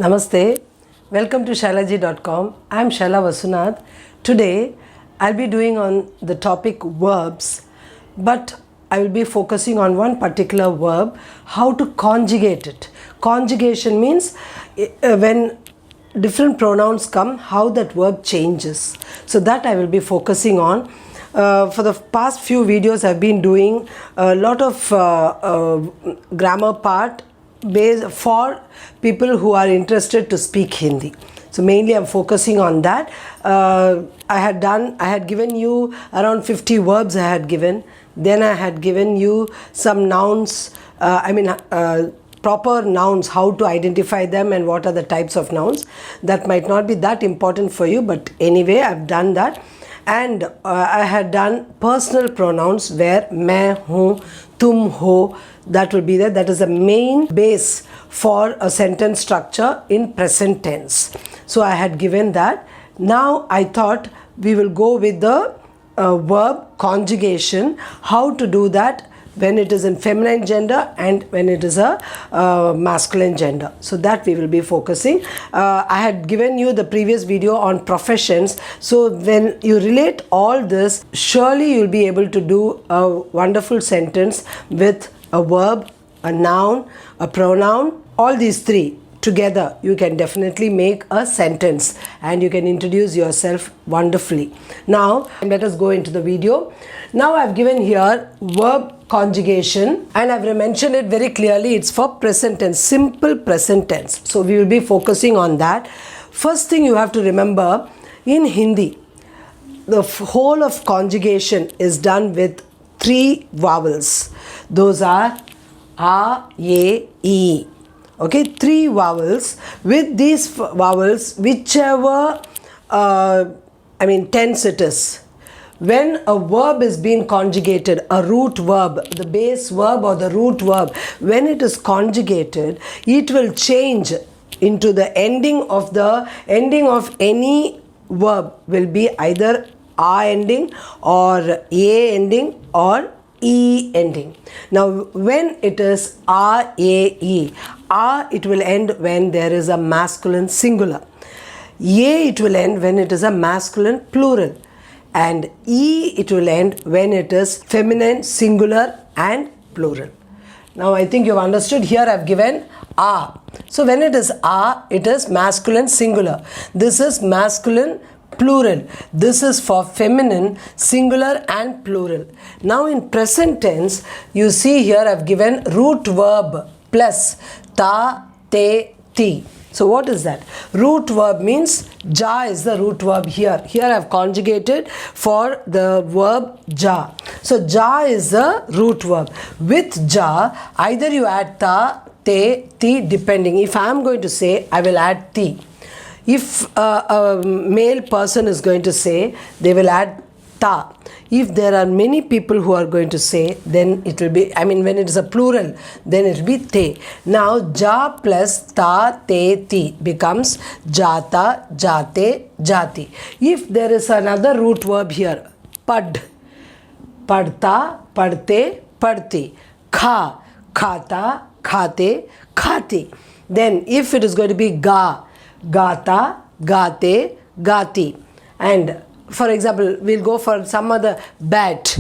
Namaste. Welcome to Shailaji.com. I am Shaila Vasunath. Today I'll be doing on the topic verbs, but I will be focusing on one particular verb, how to conjugate it. Conjugation means when different pronouns come, how that verb changes. So that I will be focusing on. For the past few videos I've been doing a lot of grammar part based for people who are interested to speak Hindi. So mainly I'm focusing on that. I had given you around 50 verbs I had given. Then I had given you some nouns, proper nouns, how to identify them and what are the types of nouns. That might not be that important for you, but anyway I've done that. And I had done personal pronouns where main, hoon, tum ho, that will be there. That is the main base for a sentence structure in present tense. So I had given that. Now I thought we will go with the verb conjugation, how to do that when it is in feminine gender and when it is a masculine gender. So that we will be focusing. I had given you the previous video on professions. So when you relate all this, surely you'll be able to do a wonderful sentence with a verb, a noun, a pronoun, all these three. Together you can definitely make a sentence and you can introduce yourself wonderfully. Now let us go into the video. Now I've given here verb conjugation and I've mentioned it very clearly. It's for present tense, simple present tense. So we will be focusing on that. First thing you have to remember, in Hindi the whole of conjugation is done with 3 vowels. Those are A, Ye, E. Okay, 3 vowels. With these vowels, whichever tense it is, when a verb is being conjugated, a root verb, the base verb or the root verb, when it is conjugated, it will change into the ending of any verb will be either A ending or A ending or E ending. Now when it is A, E, A it will end when there is a masculine singular. A it will end when it is a masculine plural. And E it will end when it is feminine singular and plural. Now I think you've understood. Here I've given A. So when it is A, it is masculine singular. This is masculine plural. This is for feminine singular and plural. Now in present tense, you see here I've given root verb plus ta, te, ti. So what is that? Root verb means ja is the root verb here. Here I've conjugated for the verb ja. So ja is the root verb. With ja, either you add ta, te, ti depending. If I am going to say, I will add ti. If a male person is going to say, they will add ta. If there are many people who are going to say, then it will be, when it is a plural, then it will be te. Now, ja plus ta, te, ti becomes jata, jate, jati. If there is another root verb here, pad, padta, padte, padti, kha, khata, khate, khati. Then if it is going to be ga, gata, gate, gati. And for example, we'll go for some other bat,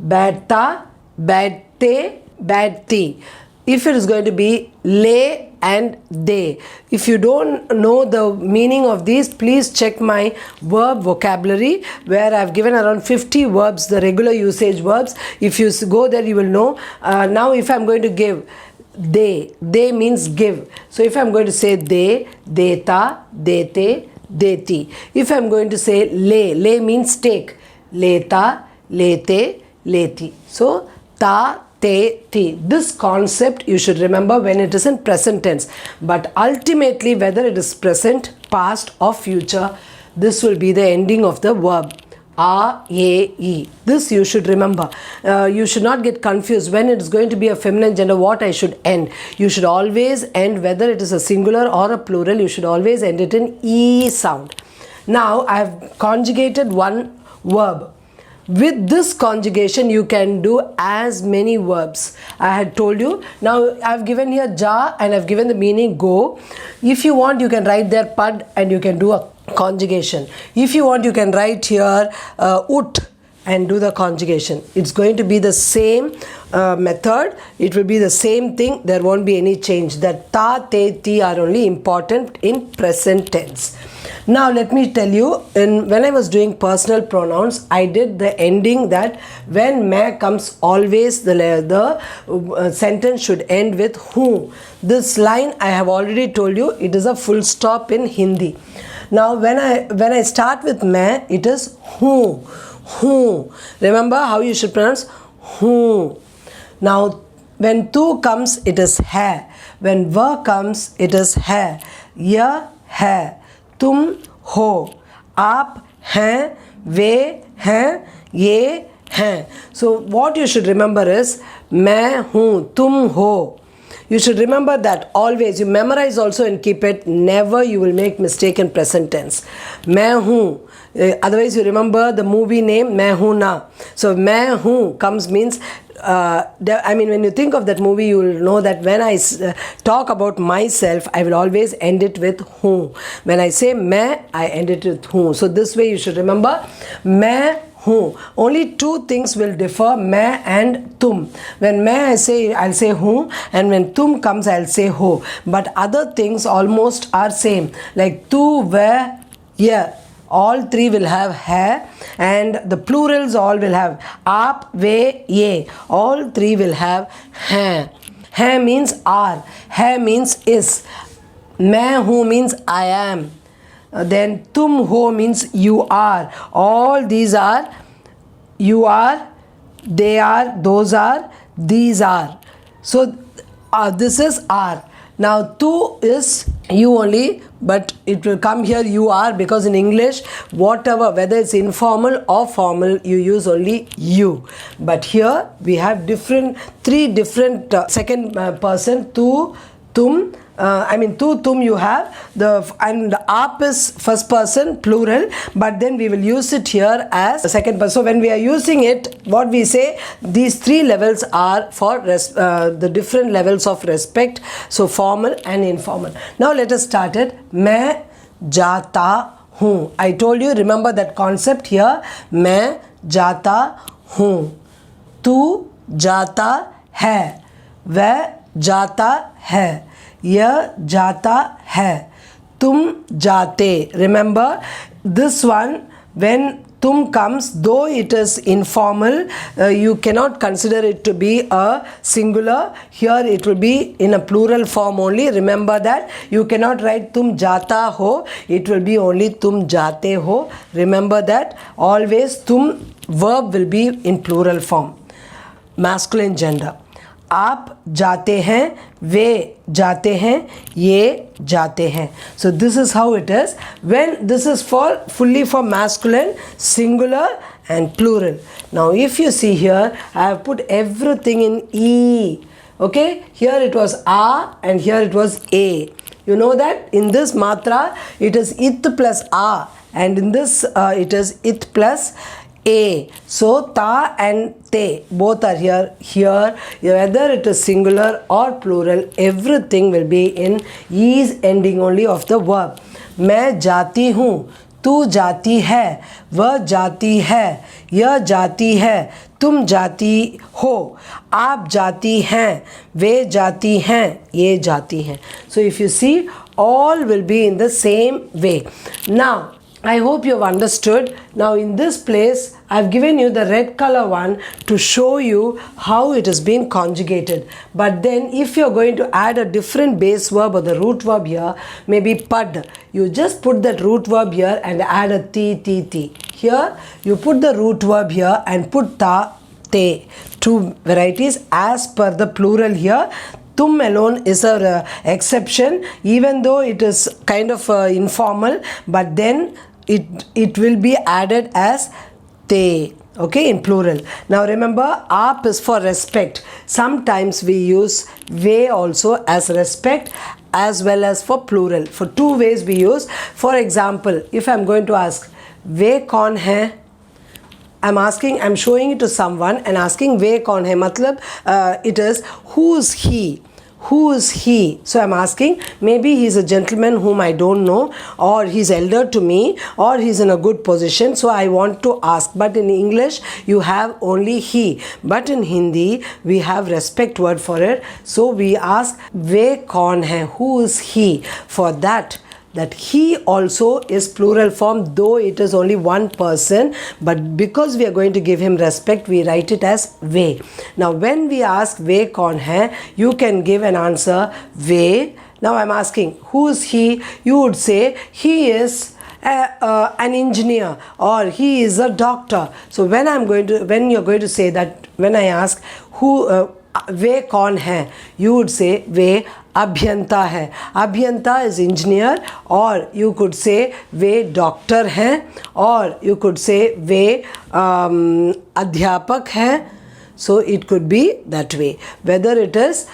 batta, batte, batti. If it is going to be le and de. If you don't know the meaning of these, please check my verb vocabulary where I've given around 50 verbs, the regular usage verbs. If you go there, you will know. Now if I'm going to give, de means give. So if I'm going to say de, deta, dete, deti. If I'm going to say le means take. Leta, lete, leti. So ta, te, ti. This concept you should remember when it is in present tense. But ultimately, whether it is present, past or future, this will be the ending of the verb. A, E. This you should remember. You should not get confused when it is going to be a feminine gender, what I should end. You should always end, whether it is a singular or a plural, you should always end it in E sound. Now I have conjugated one verb. with this conjugation you can do as many verbs. I had told you. Now I've given here ja and I've given the meaning go. If you want, you can write there pad and you can do a conjugation. If you want, you can write here ut and do the conjugation. It's going to be the same method. It will be the same thing. There won't be any change. That ta, te, ti are only important in present tense. Now let me tell you, when I was doing personal pronouns, I did the ending that when मैं comes, always the sentence should end with who. This line I have already told you, it is a full stop in Hindi. Now when I start with मैं, it is who. Who. Remember how you should pronounce who. Now when tu comes, it is hai. When va comes, it is hai. Ya hai. तुम हो, आप हैं, वे हैं, ये हैं. So what you should remember is मैं हूँ, तुम हो. You should remember that always. You memorize also and keep it. Never you will make mistake in present tense. मैं हूँ. Otherwise you remember the movie name मैं हूँ ना. So मैं हूँ comes means I mean, when you think of that movie, you will know that when I talk about myself, I will always end it with who. When I say मैं, I end it with who. So this way you should remember मैं हूँ. Only two things will differ, मैं and तुम. When मैं I'll say who, and when तुम comes, I'll say हो. But other things almost are same. Like तू, वह, यह. All three will have hai, and the plurals all will have aap, ve, ye. All three will have hain. Hain means are. Hai means is. Main hu means I am. Then tum ho means you are. All these are you are, they are, those are, these are. So this is are. Now tu is you only, but it will come here you are, because in English whatever, whether it's informal or formal, you use only you. But here we have three different second person tu, tum. Tu, tum you have, and the aap is first person plural, but then we will use it here as second person. So when we are using it, what we say, these three levels are for the different levels of respect. So formal and informal. Now let us start it. मैं जाता हूँ. I told you, remember that concept here. मैं जाता हूँ. तू जाता है. वह जाता है. यह जाता है. तुम जाते. Remember this one, when tum comes, though it is informal, you cannot consider it to be a singular. Here it will be in a plural form only. Remember that. You cannot write tum jata ho. It will be only tum jate ho. Remember that. Always tum verb will be in plural form. Masculine gender. आप जाते हैं, वे जाते हैं, ये जाते हैं. So this is how it is. When this is fully for masculine, singular and plural. Now if you see here, I have put everything in E. Okay, here it was A and here it was A. You know that in this matra it is it plus A, and in this it is it plus A. So ta and te both are here. Here whether it is singular or plural, everything will be in is ending only of the verb. मैं जाती हूँ, तू जाती है, वह जाती है, यह जाती है, तुम जाती हो, आप जाती हैं, वे जाती हैं, ये जाती हैं. So if you see, all will be in the same way. Now I hope you have understood. Now in this place, I have given you the red color one to show you how it has been conjugated. But then if you are going to add a different base verb or the root verb here, maybe pad, you just put that root verb here and add a ti. Here you put the root verb here and put ta, te. Two varieties as per the plural here. Tum alone is a exception, even though it is kind of informal, but then it will be added as te, okay, in plural. Now remember, aap is for respect. Sometimes we use ve also as respect as well as for plural. For two ways we use. For example, if I am going to ask ve kaun hai, I'm asking, I'm showing it to someone and asking वे कौन है, मतलब it is who's he. Who is he? So I'm asking, maybe he's a gentleman whom I don't know, or he's elder to me, or he's in a good position, so I want to ask. But in English, you have only he. But in Hindi, we have respect word for it. So we ask, वे कौन है? Who is he? For that he also is plural form, though it is only one person, but because we are going to give him respect, we write it as ve. Now when we ask ve kaun hai, you can give an answer ve. Now I'm asking, who is he? You would say he is an engineer, or he is a doctor. So when you're going to say that, when I ask who वे कौन है, you would say वे अभियंता है. अभियंता is engineer, or you could say way doctor हैं, or you could say वे अध्यापक हैं. So it could be that way. Whether it is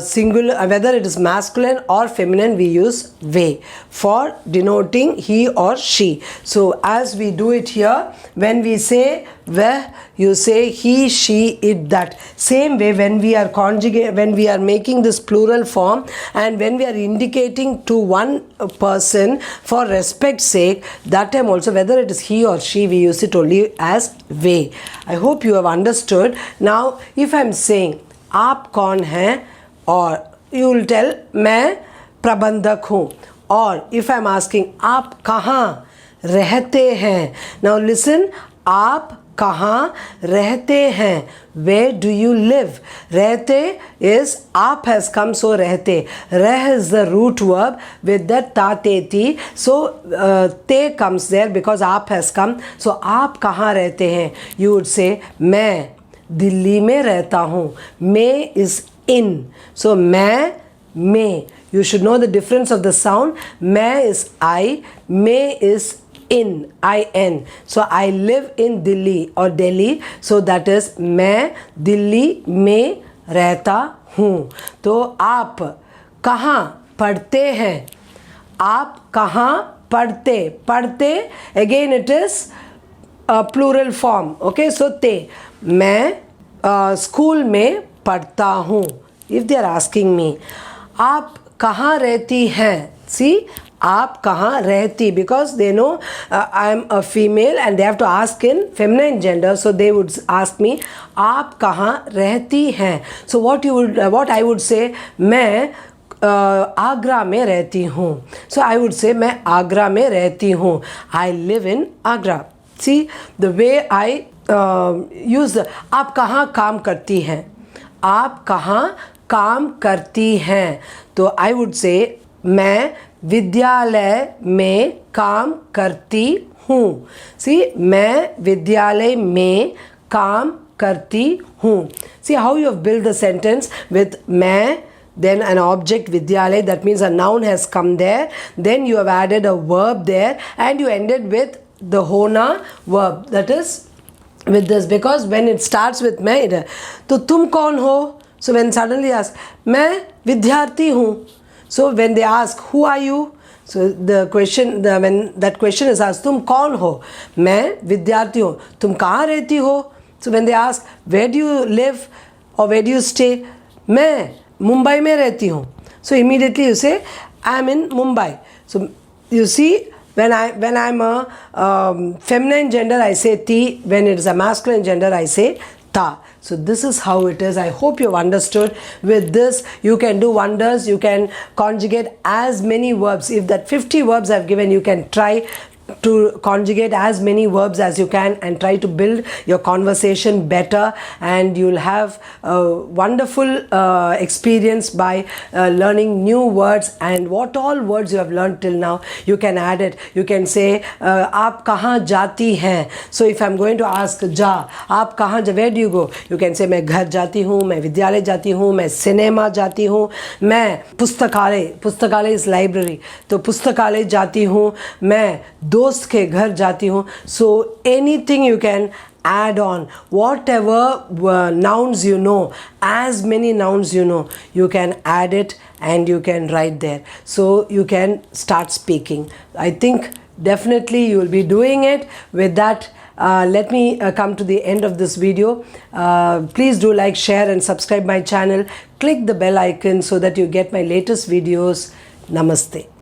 singular, whether it is masculine or feminine, we use ve for denoting he or she. So as we do it here, when we say veh, you say he, she, it, that. Same way when we are when we are making this plural form, and when we are indicating to one person for respect's sake, that time also, whether it is he or she, we use it only as ve. I hope you have understood. Now if I am saying आप कौन हैं, or you will tell मैं प्रबंधक हूँ. Or if I am asking आप कहाँ रहते हैं, now listen, आप कहाँ रहते हैं, where do you live. रहते is आप has come, so रहते. Reh is the root verb with that ta te ti, so te comes there because आप has come. So आप कहाँ रहते हैं, you would say मैं दिल्ली में रहता हूँ. मैं is in, so मैं में. You should know the difference of the sound. मैं is I, में is in, in. So I live in Delhi or Delhi, so that is मैं दिल्ली में रहता हूँ. तो आप कहाँ पढ़ते हैं, आप कहाँ पढ़ते, again it is a plural form. Okay, so te, मैं स्कूल में पढ़ता हूँ. If they are asking me, आप कहाँ रहती हैं, see, आप कहाँ रहती, because they know I am a female and they have to ask in feminine gender, so they would ask me आप कहाँ रहती हैं. So what I would say, मैं आगरा में रहती हूँ. So I would say मैं आगरा में रहती हूँ. I live in Agra. See the way I use the, आप कहाँ काम करती हैं, आप कहाँ काम करती हैं. तो I would say मैं विद्यालय में काम करती हूँ. See, मैं विद्यालय में काम करती हूँ. See how you have built the sentence with मैं, then an object vidyalay, that means a noun has come there, then you have added a verb there, and you ended with the hona verb, that is with this, because when it starts with मैं, तो तुम कौन हो. So when suddenly ask मैं विद्यार्थी हूँ, so when they ask who are you, so the question, when that question is asked, तुम कौन हो, मैं विद्यार्थी हूँ. तुम कहाँ रहती हो. So when they ask where do you live or where do you stay, मैं मुंबई में रहती हूँ. So immediately you say I am in Mumbai. So you see, when I'm a feminine gender, I say ti. When it is a masculine gender, I say ta. So this is how it is. I hope you've understood. With this, you can do wonders. You can conjugate as many verbs. If that 50 verbs I've given, you can try to conjugate as many verbs as you can and try to build your conversation better, and you'll have a wonderful experience by learning new words. And what all words you have learned till now, you can add it. You can say आप कहाँ जाती हैं. So if I'm going to ask जा, आप कहाँ, where do you go, you can say मैं घर जाती हूँ, मैं विद्यालय जाती हूँ, मैं सिनेमा जाती हूँ, मैं पुस्तकालय is library, तो पुस्तकालय जाती हूँ, मैं दोस्त के घर जाती हूँ. So anything you can add on, whatever nouns you know, as many nouns you know, you can add it and you can write there. So you can start speaking. I think definitely you will be doing it. With that, let me come to the end of this video. Please do like, share and subscribe my channel. Click the bell icon so that you get my latest videos. Namaste.